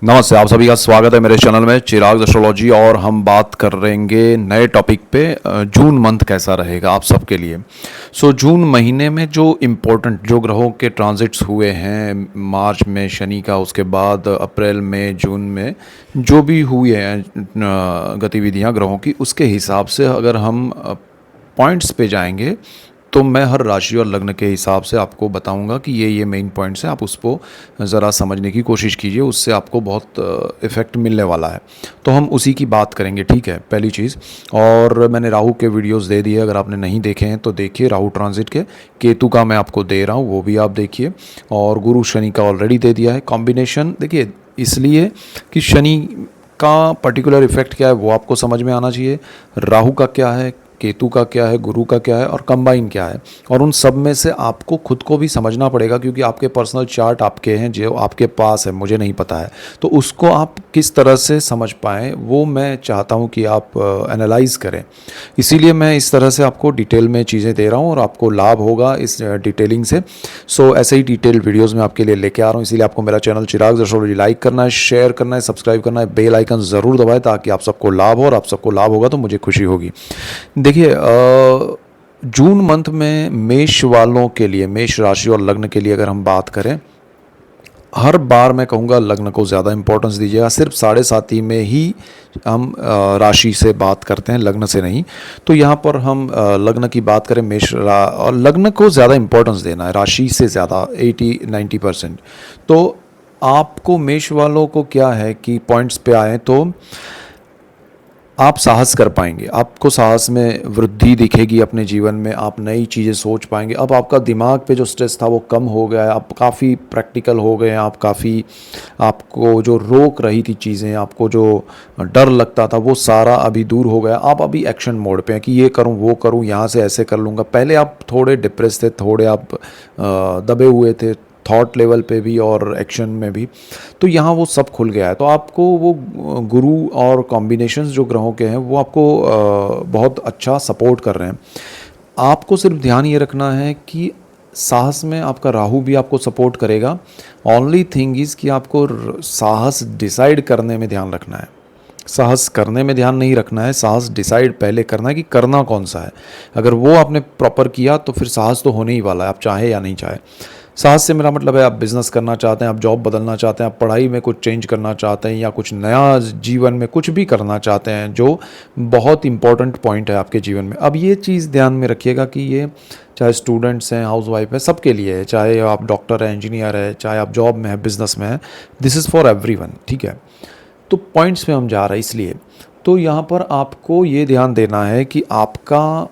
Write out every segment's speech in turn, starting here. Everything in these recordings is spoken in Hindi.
नमस्ते, आप सभी का स्वागत है मेरे चैनल में चिराग एस्ट्रोलॉजी। और हम बात करेंगे नए टॉपिक पे जून मंथ कैसा रहेगा आप सबके लिए। जून महीने में जो इम्पोर्टेंट जो ग्रहों के ट्रांजिट्स हुए हैं मार्च में शनि का, उसके बाद अप्रैल में जून में जो भी हुए हैं गतिविधियां ग्रहों की, उसके हिसाब से अगर हम पॉइंट्स पे जाएंगे तो मैं हर राशि और लग्न के हिसाब से आपको बताऊंगा कि ये मेन पॉइंट्स हैं, आप उसको ज़रा समझने की कोशिश कीजिए, उससे आपको बहुत इफ़ेक्ट मिलने वाला है। तो हम उसी की बात करेंगे, ठीक है। पहली चीज़, और मैंने राहु के वीडियोस दे दिए, अगर आपने नहीं देखे हैं तो देखिए। राहु ट्रांजिट के, केतु का मैं आपको दे रहा हूँ, वो भी आप देखिए। और गुरु शनि का ऑलरेडी दे दिया है। कॉम्बिनेशन देखिए, इसलिए कि शनि का पर्टिकुलर इफेक्ट क्या है वो आपको समझ में आना चाहिए, राहु का क्या है, केतु का क्या है, गुरु का क्या है और कंबाइन क्या है। और उन सब में से आपको खुद को भी समझना पड़ेगा, क्योंकि आपके पर्सनल चार्ट आपके हैं, जो आपके पास है, मुझे नहीं पता है। तो उसको आप किस तरह से समझ पाएँ वो मैं चाहता हूँ कि आप एनालाइज करें। इसीलिए मैं इस तरह से आपको डिटेल में चीज़ें दे रहा हूँ और आपको लाभ होगा इस डिटेलिंग से। ऐसे ही डिटेल वीडियोज़ मैं आपके लिए लेके आ रहा हूँ। इसीलिए आपको मेरा चैनल चिराग एस्ट्रोलॉजी लाइक करना है, शेयर करना है, सब्सक्राइब करना है, बेल आइकन ज़रूर दबाएं ताकि आप सबको लाभ हो, और आप सबको लाभ होगा तो मुझे खुशी होगी। देखिए, जून मंथ में मेष वालों के लिए, मेष राशि और लग्न के लिए अगर हम बात करें, हर बार मैं कहूँगा लग्न को ज़्यादा इंपॉर्टेंस दीजिएगा। सिर्फ 7.5 में ही हम राशि से बात करते हैं, लग्न से नहीं। तो यहाँ पर हम लग्न की बात करें, और लग्न को ज़्यादा इंपॉर्टेंस देना है राशि से ज़्यादा, 80-90%। तो आपको मेष वालों को क्या है कि पॉइंट्स पे आए तो आप साहस कर पाएंगे, आपको साहस में वृद्धि दिखेगी अपने जीवन में, आप नई चीज़ें सोच पाएंगे। अब आपका दिमाग पे जो स्ट्रेस था वो कम हो गया है, आप काफ़ी प्रैक्टिकल हो गए हैं, आप काफ़ी, आपको जो रोक रही थी चीज़ें, आपको जो डर लगता था वो सारा अभी दूर हो गया। आप अभी एक्शन मोड पे हैं कि ये करूं वो करूं, यहाँ से ऐसे कर लूँगा। पहले आप थोड़े डिप्रेस थे, थोड़े आप दबे हुए थे थॉट लेवल पे भी और एक्शन में भी। तो यहाँ वो सब खुल गया है। तो आपको वो गुरु और कॉम्बिनेशंस जो ग्रहों के हैं वो आपको बहुत अच्छा सपोर्ट कर रहे हैं। आपको सिर्फ ध्यान ये रखना है कि साहस में आपका राहु भी आपको सपोर्ट करेगा। ओनली थिंग इज़ कि आपको साहस डिसाइड करने में ध्यान रखना है, साहस करने में ध्यान नहीं रखना है। साहस डिसाइड पहले करना है कि करना कौन सा है। अगर वो आपने प्रॉपर किया तो फिर साहस तो होने ही वाला है, आप चाहे या नहीं चाहे। साहस से मेरा मतलब है, आप बिज़नेस करना चाहते हैं, आप जॉब बदलना चाहते हैं, आप पढ़ाई में कुछ चेंज करना चाहते हैं, या कुछ नया जीवन में कुछ भी करना चाहते हैं जो बहुत इंपॉर्टेंट पॉइंट है आपके जीवन में। अब ये चीज़ ध्यान में रखिएगा कि ये चाहे स्टूडेंट्स हैं, हाउसवाइफ है, सबके लिए है। चाहे आप डॉक्टर हैं, इंजीनियर है, चाहे आप जॉब में है, बिजनेस में है, दिस इज़ फॉर एवरीवन, ठीक है। तो पॉइंट्स पे हम जा रहे हैं इसलिए। तो यहाँ पर आपको ये ध्यान देना है कि आपका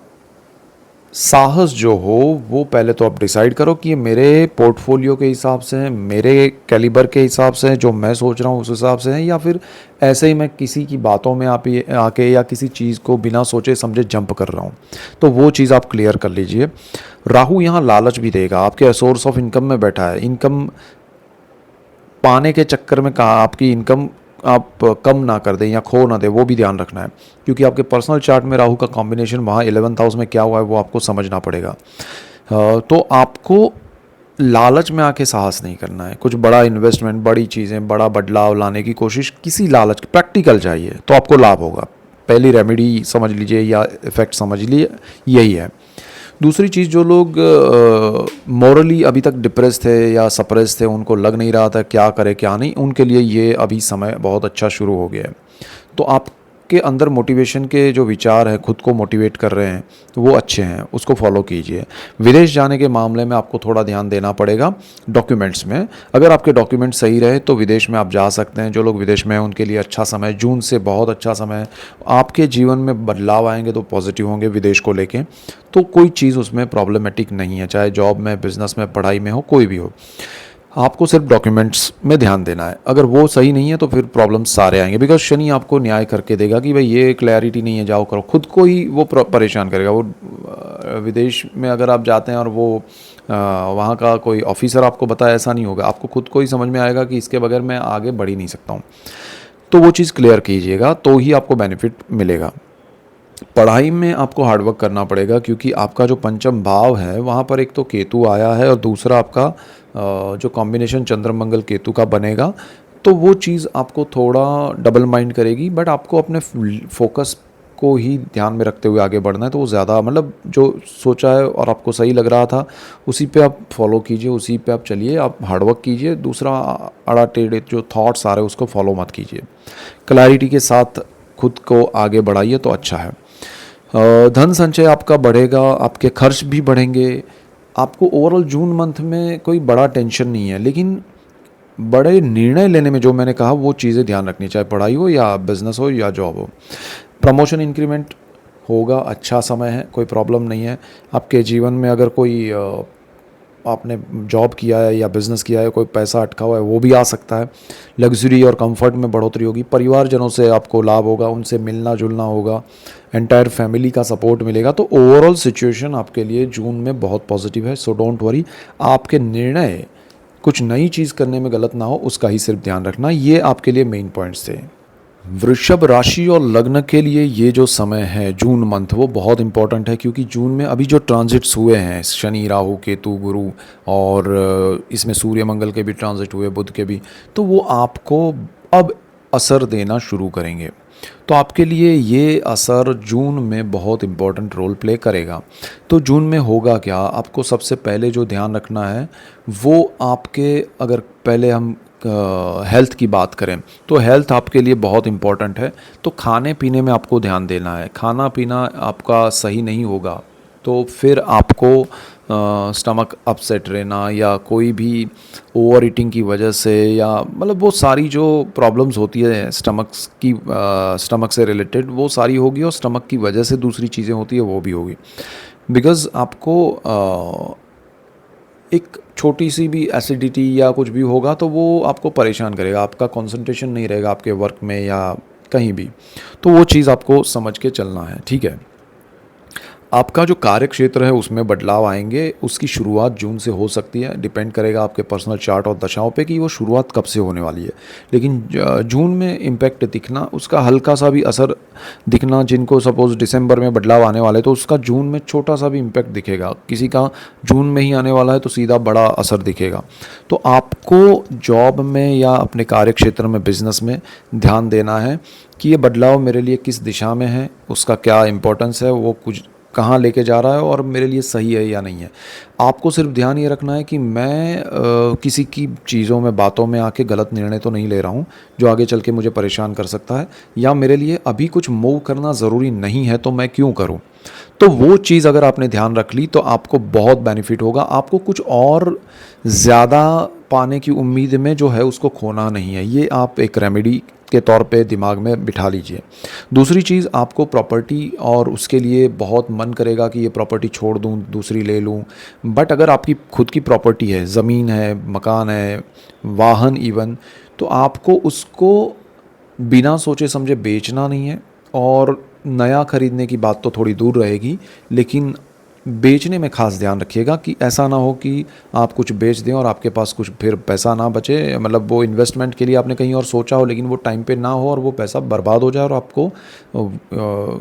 साहस जो हो वो पहले तो आप डिसाइड करो कि ये मेरे पोर्टफोलियो के हिसाब से है, मेरे कैलिबर के हिसाब से है, जो मैं सोच रहा हूँ उस हिसाब से है, या फिर ऐसे ही मैं किसी की बातों में आप ये आके या किसी चीज़ को बिना सोचे समझे जंप कर रहा हूँ। तो वो चीज़ आप क्लियर कर लीजिए। राहु यहाँ लालच भी देगा, आपके सोर्स ऑफ इनकम में बैठा है। इनकम पाने के चक्कर में कहा आपकी इनकम आप कम ना कर दें या खो ना दें, वो भी ध्यान रखना है, क्योंकि आपके पर्सनल चार्ट में राहु का कॉम्बिनेशन वहाँ 11th हाउस में क्या हुआ है वो आपको समझना पड़ेगा। तो आपको लालच में आके साहस नहीं करना है। कुछ बड़ा इन्वेस्टमेंट, बड़ी चीज़ें, बड़ा बदलाव लाने की कोशिश, किसी लालच, प्रैक्टिकल चाहिए तो आपको लाभ होगा। पहली रेमेडी समझ लीजिए या इफेक्ट समझ लीजिए, यही है। दूसरी चीज़, जो लोग मॉरली अभी तक डिप्रेस थे या सप्रेस थे, उनको लग नहीं रहा था क्या करे क्या नहीं, उनके लिए ये अभी समय बहुत अच्छा शुरू हो गया है। तो आपके अंदर मोटिवेशन के जो विचार हैं, खुद को मोटिवेट कर रहे हैं, तो वो अच्छे हैं, उसको फॉलो कीजिए। विदेश जाने के मामले में आपको थोड़ा ध्यान देना पड़ेगा डॉक्यूमेंट्स में। अगर आपके डॉक्यूमेंट सही रहे तो विदेश में आप जा सकते हैं। जो लोग विदेश में हैं उनके लिए अच्छा समय, जून से बहुत अच्छा समय है। आपके जीवन में बदलाव आएंगे तो पॉजिटिव होंगे विदेश को लेके। तो कोई चीज़ उसमें प्रॉब्लमेटिक नहीं है, चाहे जॉब में, बिजनेस में, पढ़ाई में हो, कोई भी हो। आपको सिर्फ डॉक्यूमेंट्स में ध्यान देना है। अगर वो सही नहीं है तो फिर प्रॉब्लम सारे आएंगे, बिकॉज शनि आपको न्याय करके देगा कि भाई ये क्लैरिटी नहीं है, जाओ करो। खुद को ही वो परेशान करेगा। वो विदेश में अगर आप जाते हैं और वो वहाँ का कोई ऑफिसर आपको बताए, ऐसा नहीं होगा। आपको खुद को ही समझ में आएगा कि इसके बगैर मैं आगे बढ़ ही नहीं सकता हूँ। तो वो चीज़ क्लियर कीजिएगा तो ही आपको बेनिफिट मिलेगा। पढ़ाई में आपको हार्डवर्क करना पड़ेगा, क्योंकि आपका जो पंचम भाव है वहाँ पर एक तो केतु आया है और दूसरा आपका जो कॉम्बिनेशन चंद्र मंगल केतु का बनेगा, तो वो चीज़ आपको थोड़ा डबल माइंड करेगी, बट आपको अपने फोकस को ही ध्यान में रखते हुए आगे बढ़ना है। तो वो ज़्यादा मतलब जो सोचा है और आपको सही लग रहा था उसी पे आप फॉलो कीजिए, उसी पे आप चलिए, आप हार्डवर्क कीजिए। दूसरा अड़ा टेढ़े जो थॉट्स आ रहे हैं उसको फॉलो मत कीजिए, क्लैरिटी के साथ खुद को आगे बढ़ाइए तो अच्छा है। धन संचय आपका बढ़ेगा, आपके खर्च भी बढ़ेंगे। आपको ओवरऑल जून मंथ में कोई बड़ा टेंशन नहीं है, लेकिन बड़े निर्णय लेने में जो मैंने कहा वो चीज़ें ध्यान रखनी, चाहे पढ़ाई हो या बिजनेस हो या जॉब हो। प्रमोशन इंक्रीमेंट होगा, अच्छा समय है, कोई प्रॉब्लम नहीं है। आपके जीवन में अगर कोई आपने जॉब किया है या बिज़नेस किया है, कोई पैसा अटका हुआ है वो भी आ सकता है। लग्ज़री और कंफर्ट में बढ़ोतरी होगी, परिवारजनों से आपको लाभ होगा, उनसे मिलना जुलना होगा, एंटायर फैमिली का सपोर्ट मिलेगा। तो ओवरऑल सिचुएशन आपके लिए जून में बहुत पॉजिटिव है। सो डोंट वरी, आपके निर्णय कुछ नई चीज़ करने में गलत ना हो उसका ही सिर्फ ध्यान रखना। ये आपके लिए मेन पॉइंट्स थे। वृषभ राशि और लग्न के लिए ये जो समय है जून मंथ वो बहुत इंपॉर्टेंट है, क्योंकि जून में अभी जो ट्रांजिट्स हुए हैं, शनि राहु केतु गुरु, और इसमें सूर्य मंगल के भी ट्रांजिट हुए, बुध के भी, तो वो आपको अब असर देना शुरू करेंगे। तो आपके लिए ये असर जून में बहुत इम्पोर्टेंट रोल प्ले करेगा। तो जून में होगा क्या, आपको सबसे पहले जो ध्यान रखना है वो आपके, अगर पहले हम हेल्थ की बात करें तो हेल्थ आपके लिए बहुत इम्पॉर्टेंट है। तो खाने पीने में आपको ध्यान देना है। खाना पीना आपका सही नहीं होगा तो फिर आपको स्टमक अपसेट रहना या कोई भी ओवर ईटिंग की वजह से, या मतलब वो सारी जो प्रॉब्लम्स होती है स्टमक से रिलेटेड वो सारी होगी, और स्टमक की वजह से दूसरी चीज़ें होती है वो भी होगी। बिकॉज़ आपको एक छोटी सी भी एसिडिटी या कुछ भी होगा तो वो आपको परेशान करेगा, आपका कंसंट्रेशन नहीं रहेगा आपके वर्क में या कहीं भी। तो वो चीज़ आपको समझ के चलना है, ठीक है। आपका जो कार्य क्षेत्र है उसमें बदलाव आएंगे, उसकी शुरुआत जून से हो सकती है। डिपेंड करेगा आपके पर्सनल चार्ट और दशाओं पे कि वो शुरुआत कब से होने वाली है। लेकिन जून में इम्पैक्ट दिखना, उसका हल्का सा भी असर दिखना, जिनको सपोज़ दिसंबर में बदलाव आने वाले तो उसका जून में छोटा सा भी इम्पैक्ट दिखेगा। किसी का जून में ही आने वाला है तो सीधा बड़ा असर दिखेगा। तो आपको जॉब में या अपने कार्य क्षेत्र में, बिजनेस में ध्यान देना है कि ये बदलाव मेरे लिए किस दिशा में है, उसका क्या इम्पोर्टेंस है, वो कुछ कहाँ लेके जा रहा है और मेरे लिए सही है या नहीं है। आपको सिर्फ ध्यान ये रखना है कि मैं किसी की चीज़ों में, बातों में आके गलत निर्णय तो नहीं ले रहा हूँ जो आगे चल के मुझे परेशान कर सकता है, या मेरे लिए अभी कुछ मूव करना ज़रूरी नहीं है तो मैं क्यों करूँ। तो वो चीज़ अगर आपने ध्यान रख ली तो आपको बहुत बेनिफिट होगा। आपको कुछ और ज़्यादा पाने की उम्मीद में जो है उसको खोना नहीं है। ये आप एक रेमेडी के तौर पे दिमाग में बिठा लीजिए। दूसरी चीज़, आपको प्रॉपर्टी, और उसके लिए बहुत मन करेगा कि ये प्रॉपर्टी छोड़ दूँ, दूसरी ले लूँ। बट अगर आपकी खुद की प्रॉपर्टी है, ज़मीन है, मकान है, वाहन इवन, तो आपको उसको बिना सोचे समझे बेचना नहीं है। और नया खरीदने की बात तो थोड़ी दूर रहेगी, लेकिन बेचने में ख़ास ध्यान रखिएगा कि ऐसा ना हो कि आप कुछ बेच दें और आपके पास कुछ फिर पैसा ना बचे। मतलब वो इन्वेस्टमेंट के लिए आपने कहीं और सोचा हो लेकिन वो टाइम पे ना हो और वो पैसा बर्बाद हो जाए और आपको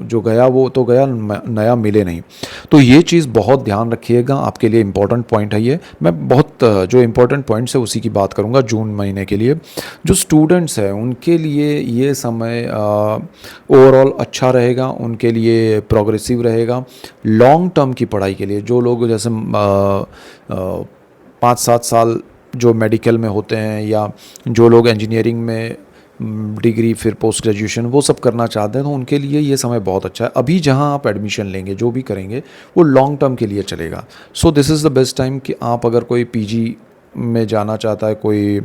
जो गया वो तो गया, नया मिले नहीं। तो ये चीज़ बहुत ध्यान रखिएगा, आपके लिए इम्पोर्टेंट पॉइंट है ये। मैं बहुत जो इम्पोर्टेंट पॉइंट्स है उसी की बात करूँगा जून महीने के लिए। जो स्टूडेंट्स हैं उनके लिए ये समय ओवरऑल अच्छा रहेगा, उनके लिए प्रोग्रेसिव रहेगा। लॉन्ग टर्म की पढ़ाई के लिए जो लोग जैसे 5-7 साल जो मेडिकल में होते हैं, या जो लोग इंजीनियरिंग में डिग्री फिर पोस्ट ग्रेजुएशन वो सब करना चाहते हैं, तो उनके लिए ये समय बहुत अच्छा है। अभी जहां आप एडमिशन लेंगे, जो भी करेंगे, वो लॉन्ग टर्म के लिए चलेगा। So this is the best time कि आप अगर कोई पीजी में जाना चाहता है, कोई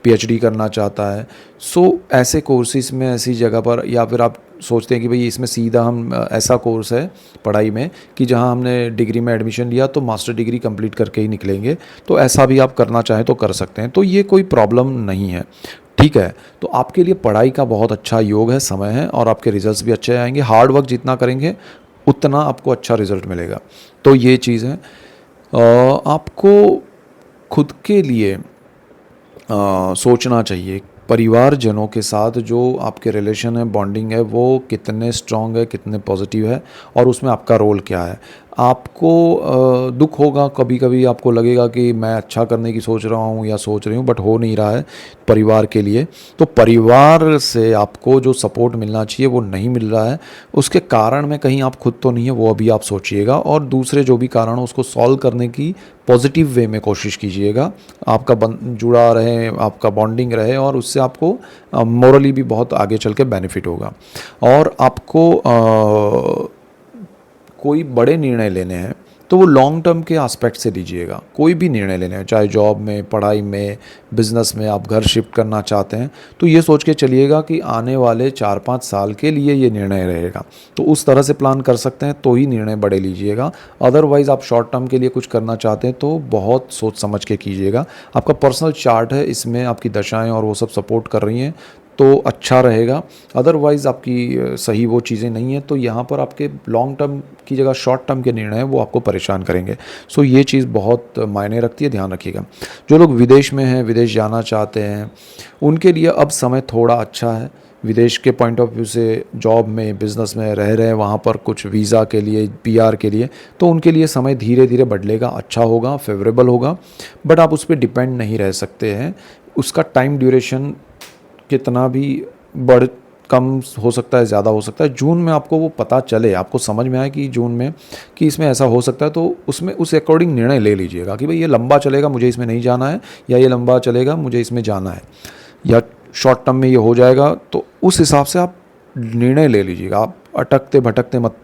पीएचडी करना चाहता है, सो ऐसे कोर्सेज में, ऐसी जगह पर, या फिर आप सोचते हैं कि भाई इसमें सीधा हम ऐसा कोर्स है पढ़ाई में कि जहां हमने डिग्री में एडमिशन लिया तो मास्टर डिग्री कंप्लीट करके ही निकलेंगे, तो ऐसा भी आप करना चाहें तो कर सकते हैं। तो ये कोई प्रॉब्लम नहीं है, ठीक है। तो आपके लिए पढ़ाई का बहुत अच्छा योग है, समय है, और आपके रिजल्ट्स भी अच्छे आएंगे। हार्ड वर्क जितना करेंगे उतना आपको अच्छा रिजल्ट मिलेगा। तो ये चीज़ है। आपको खुद के लिए सोचना चाहिए, परिवारजनों के साथ जो आपके रिलेशन है, बॉन्डिंग है, वो कितने स्ट्रॉन्ग है, कितने पॉजिटिव है, और उसमें आपका रोल क्या है। आपको दुख होगा, कभी कभी आपको लगेगा कि मैं अच्छा करने की सोच रहा हूँ या सोच रही हूँ बट हो नहीं रहा है परिवार के लिए। तो परिवार से आपको जो सपोर्ट मिलना चाहिए वो नहीं मिल रहा है। उसके कारण में कहीं आप खुद तो नहीं है, वो अभी आप सोचिएगा, और दूसरे जो भी कारण हो उसको सॉल्व करने की पॉजिटिव वे में कोशिश कीजिएगा। आपका जुड़ा रहे, आपका बॉन्डिंग रहे, और उससे आपको मोरली भी बहुत आगे चल के बेनिफिट होगा। और आपको कोई बड़े निर्णय लेने हैं तो वो लॉन्ग टर्म के एस्पेक्ट से लीजिएगा। कोई भी निर्णय लेने हैं, चाहे जॉब में, पढ़ाई में, बिजनेस में, आप घर शिफ्ट करना चाहते हैं तो ये सोच के चलिएगा कि आने वाले 4-5 साल के लिए ये निर्णय रहेगा। तो उस तरह से प्लान कर सकते हैं तो ही निर्णय बड़े लीजिएगा। अदरवाइज़ आप शॉर्ट टर्म के लिए कुछ करना चाहते हैं तो बहुत सोच समझ के कीजिएगा। आपका पर्सनल चार्ट है, इसमें आपकी दशाएं और वो सब सपोर्ट कर रही हैं तो अच्छा रहेगा। अदरवाइज़ आपकी सही वो चीज़ें नहीं हैं तो यहाँ पर आपके लॉन्ग टर्म की जगह शॉर्ट टर्म के निर्णय वो आपको परेशान करेंगे। सो ये चीज़ बहुत मायने रखती है, ध्यान रखिएगा। जो लोग विदेश में हैं, विदेश जाना चाहते हैं, उनके लिए अब समय थोड़ा अच्छा है। विदेश के पॉइंट ऑफ व्यू से जॉब में, बिज़नेस में रह रहे हैं वहाँ पर कुछ वीज़ा के लिए, पीआर के लिए, तो उनके लिए समय धीरे धीरे बदलेगा, अच्छा होगा, फेवरेबल होगा। बट आप उस पर डिपेंड नहीं रह सकते हैं। उसका टाइम ड्यूरेशन कितना भी बढ़ कम हो सकता है, ज़्यादा हो सकता है। जून में आपको वो पता चले, आपको समझ में आए कि जून में कि इसमें ऐसा हो सकता है, तो उसमें उस अकॉर्डिंग निर्णय ले लीजिएगा कि भाई ये लंबा चलेगा, मुझे इसमें नहीं जाना है, या ये लंबा चलेगा, मुझे इसमें जाना है, या शॉर्ट टर्म में ये हो जाएगा। तो उस हिसाब से आप निर्णय ले लीजिएगा। आप अटकते भटकते मत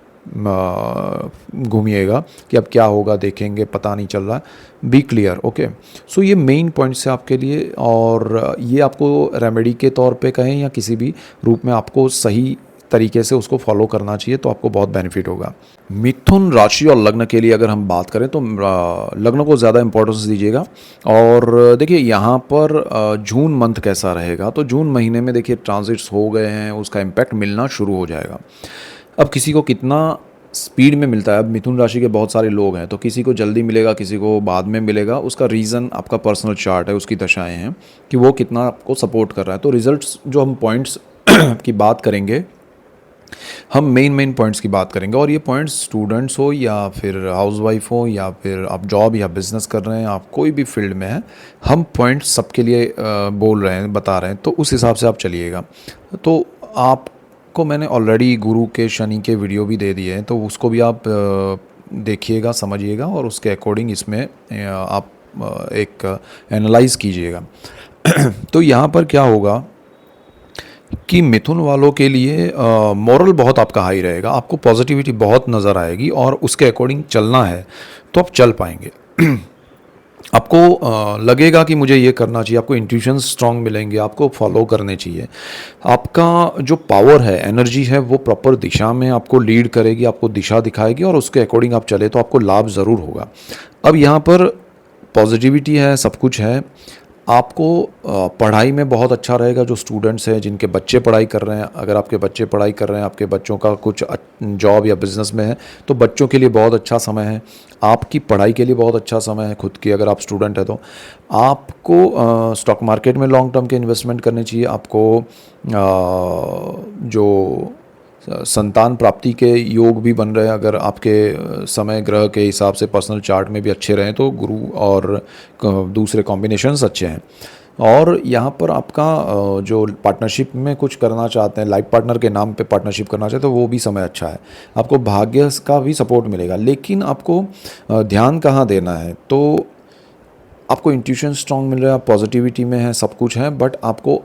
घूमिएगा कि अब क्या होगा, देखेंगे, पता नहीं चल रहा है। B clear, okay. सो ये मेन पॉइंट्स है आपके लिए, और ये आपको रेमेडी के तौर पे कहें या किसी भी रूप में आपको सही तरीके से उसको फॉलो करना चाहिए तो आपको बहुत बेनिफिट होगा। मिथुन राशि और लग्न के लिए अगर हम बात करें तो लग्न को ज़्यादा इंपॉर्टेंस दीजिएगा। और देखिए यहाँ पर जून मंथ कैसा रहेगा, तो जून महीने में देखिए ट्रांजिट्स हो गए हैं, उसका इम्पैक्ट मिलना शुरू हो जाएगा। अब किसी को कितना स्पीड में मिलता है, अब मिथुन राशि के बहुत सारे लोग हैं तो किसी को जल्दी मिलेगा, किसी को बाद में मिलेगा। उसका रीज़न आपका पर्सनल चार्ट है, उसकी दशाएं हैं कि वो कितना आपको सपोर्ट कर रहा है। तो रिजल्ट्स जो हम पॉइंट्स की बात करेंगे, हम मेन पॉइंट्स की बात करेंगे, और ये पॉइंट्स स्टूडेंट्स हो या फिर हाउसवाइफ हो या फिर आप जॉब या बिज़नेस कर रहे हैं, आप कोई भी फील्ड में हैं, हम पॉइंट्स सबके लिए बोल रहे हैं, बता रहे हैं, तो उस हिसाब से आप चलिएगा। तो आपको मैंने ऑलरेडी गुरु के, शनि के वीडियो भी दे दिए हैं, तो उसको भी आप देखिएगा, समझिएगा, और उसके अकॉर्डिंग इसमें आप एक एनालाइज़ कीजिएगा। तो यहाँ पर क्या होगा कि मिथुन वालों के लिए मोरल बहुत आपका हाई रहेगा, आपको पॉजिटिविटी बहुत नज़र आएगी, और उसके अकॉर्डिंग चलना है तो आप चल पाएंगे। आपको लगेगा कि मुझे ये करना चाहिए, आपको इंट्यूशन स्ट्रांग मिलेंगे, आपको फॉलो करने चाहिए। आपका जो पावर है, एनर्जी है, वो प्रॉपर दिशा में आपको लीड करेगी, आपको दिशा दिखाएगी, और उसके अकॉर्डिंग आप चले तो आपको लाभ ज़रूर होगा। अब यहाँ पर पॉजिटिविटी है, सब कुछ है। आपको पढ़ाई में बहुत अच्छा रहेगा। जो स्टूडेंट्स हैं, जिनके बच्चे पढ़ाई कर रहे हैं, अगर आपके बच्चे पढ़ाई कर रहे हैं, आपके बच्चों का कुछ जॉब या बिज़नेस में है, तो बच्चों के लिए बहुत अच्छा समय है। आपकी पढ़ाई के लिए बहुत अच्छा समय है, खुद की अगर आप स्टूडेंट है तो। आपको स्टॉक मार्केट में लॉन्ग टर्म के इन्वेस्टमेंट करने चाहिए। आपको जो संतान प्राप्ति के योग भी बन रहे हैं, अगर आपके समय ग्रह के हिसाब से पर्सनल चार्ट में भी अच्छे रहें तो गुरु और दूसरे कॉम्बिनेशंस अच्छे हैं। और यहाँ पर आपका जो पार्टनरशिप में कुछ करना चाहते हैं, लाइफ पार्टनर के नाम पे पार्टनरशिप करना चाहते हैं, तो वो भी समय अच्छा है। आपको भाग्य का भी सपोर्ट मिलेगा, लेकिन आपको ध्यान कहाँ देना है, तो आपको इंट्यूशन स्ट्रांग मिल रहा है, पॉजिटिविटी में है, सब कुछ है, बट आपको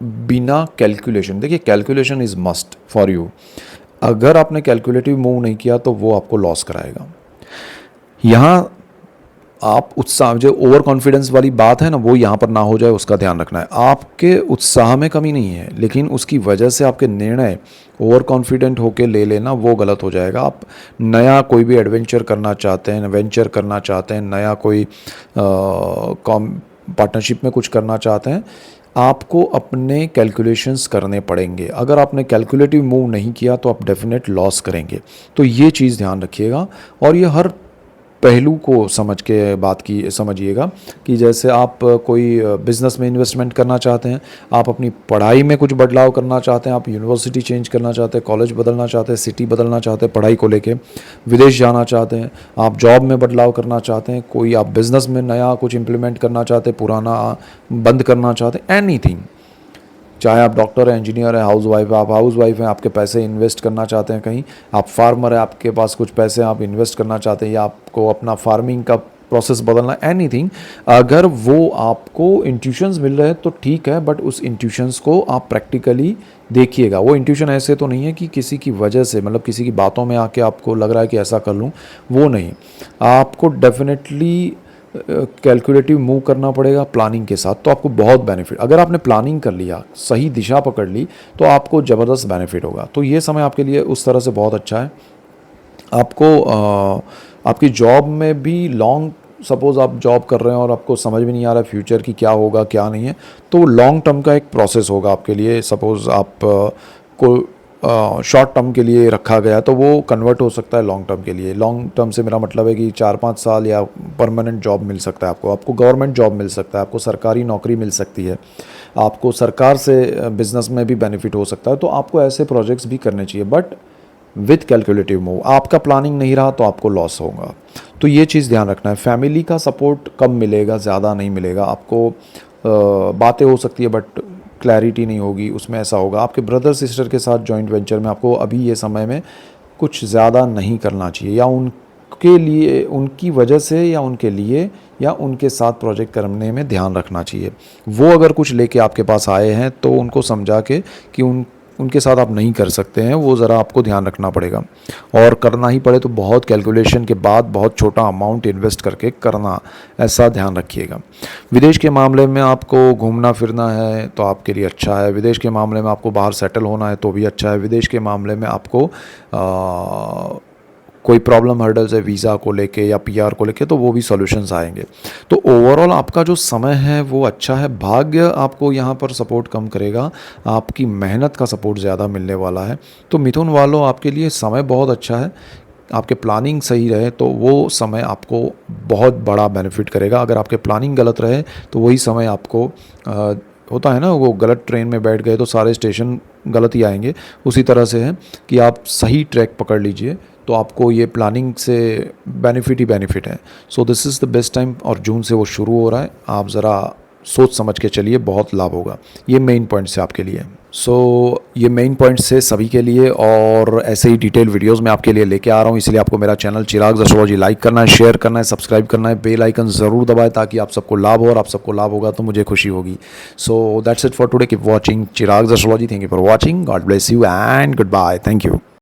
बिना कैलकुलेशन, देखिए calculation is must for you. अगर आपने कैलकुलेटिव मूव नहीं किया तो वो आपको लॉस कराएगा। यहाँ आप उत्साह, जो ओवर कॉन्फिडेंस वाली बात है ना, वो यहाँ पर ना हो जाए, उसका ध्यान रखना है। आपके उत्साह में कमी नहीं है, लेकिन उसकी वजह से आपके निर्णय ओवर कॉन्फिडेंट होकर ले लेना वो गलत हो जाएगा। आप नया कोई भी एडवेंचर करना चाहते हैं, वेंचर करना चाहते हैं, नया कोई पार्टनरशिप में कुछ करना चाहते हैं, आपको अपने कैलकुलेशंस करने पड़ेंगे। अगर आपने कैलकुलेटिव मूव नहीं किया तो आप डेफिनेट लॉस करेंगे। तो ये चीज़ ध्यान रखिएगा, और ये हर पहलू को समझिएगा कि जैसे आप कोई बिज़नेस में इन्वेस्टमेंट करना चाहते हैं, आप अपनी पढ़ाई में कुछ बदलाव करना चाहते हैं, आप यूनिवर्सिटी चेंज करना चाहते हैं, कॉलेज बदलना चाहते हैं, सिटी बदलना चाहते हैं पढ़ाई को लेके, विदेश जाना चाहते हैं, आप जॉब में बदलाव करना चाहते हैं, कोई आप बिज़नेस में नया कुछ इम्प्लीमेंट करना चाहते हैं, पुराना बंद करना चाहते हैं, एनीथिंग, चाहे आप डॉक्टर हैं, इंजीनियर हैं, हाउसवाइफ है, आप हाउसवाइफ हैं, आपके पैसे इन्वेस्ट करना चाहते हैं कहीं, आप फार्मर है, आपके पास कुछ पैसे आप इन्वेस्ट करना चाहते हैं, या आपको अपना फार्मिंग का प्रोसेस बदलना, एनीथिंग, अगर वो आपको इंट्यूशंस मिल रहे हैं तो ठीक है, बट उस इंट्यूशंस को आप प्रैक्टिकली देखिएगा। वो इंट्यूशन ऐसे तो नहीं है कि किसी की वजह से, मतलब किसी की बातों में आके आपको लग रहा है कि ऐसा कर लूँ, वो नहीं। आपको डेफिनेटली कैलकुलेटिव मूव करना पड़ेगा प्लानिंग के साथ, तो आपको बहुत बेनिफिट, अगर आपने प्लानिंग कर लिया, सही दिशा पकड़ ली, तो आपको ज़बरदस्त बेनिफिट होगा। तो ये समय आपके लिए उस तरह से बहुत अच्छा है। आपको आपकी जॉब में भी सपोज़ आप जॉब कर रहे हैं और आपको समझ में नहीं आ रहा है फ्यूचर की क्या होगा क्या नहीं है, तो लॉन्ग टर्म का एक प्रोसेस होगा आपके लिए। सपोज़ आप को शॉर्ट टर्म के लिए रखा गया तो वो कन्वर्ट हो सकता है लॉन्ग टर्म के लिए। लॉन्ग टर्म से मेरा मतलब है कि 4-5 साल या परमानेंट जॉब मिल सकता है आपको गवर्नमेंट जॉब मिल सकता है, आपको सरकारी नौकरी मिल सकती है, आपको सरकार से बिज़नेस में भी बेनिफिट हो सकता है। तो आपको ऐसे प्रोजेक्ट्स भी करने चाहिए, बट विथ कैलकुलेटिव मूव। आपका प्लानिंग नहीं रहा तो आपको लॉस होगा, तो ये चीज़ ध्यान रखना है। फैमिली का सपोर्ट कम मिलेगा, ज़्यादा नहीं मिलेगा आपको। बातें हो सकती है बट क्लैरिटी नहीं होगी, उसमें ऐसा होगा। आपके ब्रदर सिस्टर के साथ जॉइंट वेंचर में आपको अभी ये समय में कुछ ज़्यादा नहीं करना चाहिए, या उनके लिए, उनकी वजह से, या उनके लिए, या उनके साथ प्रोजेक्ट करने में ध्यान रखना चाहिए। वो अगर कुछ लेके आपके पास आए हैं तो उनको समझा के कि उनके साथ आप नहीं कर सकते हैं, वो ज़रा आपको ध्यान रखना पड़ेगा। और करना ही पड़े तो बहुत कैलकुलेशन के बाद बहुत छोटा अमाउंट इन्वेस्ट करके करना, ऐसा ध्यान रखिएगा। विदेश के मामले में आपको घूमना फिरना है तो आपके लिए अच्छा है। विदेश के मामले में आपको बाहर सेटल होना है तो भी अच्छा है। विदेश के मामले में आपको कोई प्रॉब्लम हर्डल्स है वीज़ा को लेके या पीआर को लेके, तो वो भी सॉल्यूशंस आएंगे। तो ओवरऑल आपका जो समय है वो अच्छा है। भाग्य आपको यहाँ पर सपोर्ट कम करेगा, आपकी मेहनत का सपोर्ट ज़्यादा मिलने वाला है। तो मिथुन वालों, आपके लिए समय बहुत अच्छा है। आपके प्लानिंग सही रहे तो वो समय आपको बहुत बड़ा बेनिफिट करेगा। अगर आपके प्लानिंग गलत रहे तो वही समय आपको होता है ना, वो गलत ट्रेन में बैठ गए तो सारे स्टेशन गलत ही आएंगे। उसी तरह से है कि आप सही ट्रैक पकड़ लीजिए तो आपको ये प्लानिंग से बेनिफिट ही बेनिफिट है। So this is the best time, और जून से वो शुरू हो रहा है। आप ज़रा सोच समझ के चलिए, बहुत लाभ होगा। ये मेन पॉइंट्स है आपके लिए। ये मेन पॉइंट्स है सभी के लिए, और ऐसे ही डिटेल वीडियोस मैं आपके लिए लेके आ रहा हूँ। इसलिए आपको मेरा चैनल चिराग एस्ट्रोलॉजी लाइक करना है, शेयर करना है, सब्सक्राइब करना है, बेल आइकन ज़रूर दबाएं ताकि आप सबको लाभ हो, और आप सबको लाभ होगा तो मुझे खुशी होगी। So that's it for today. Keep watching Chirag astrology. Thank you for watching. God bless you and goodbye. Thank you.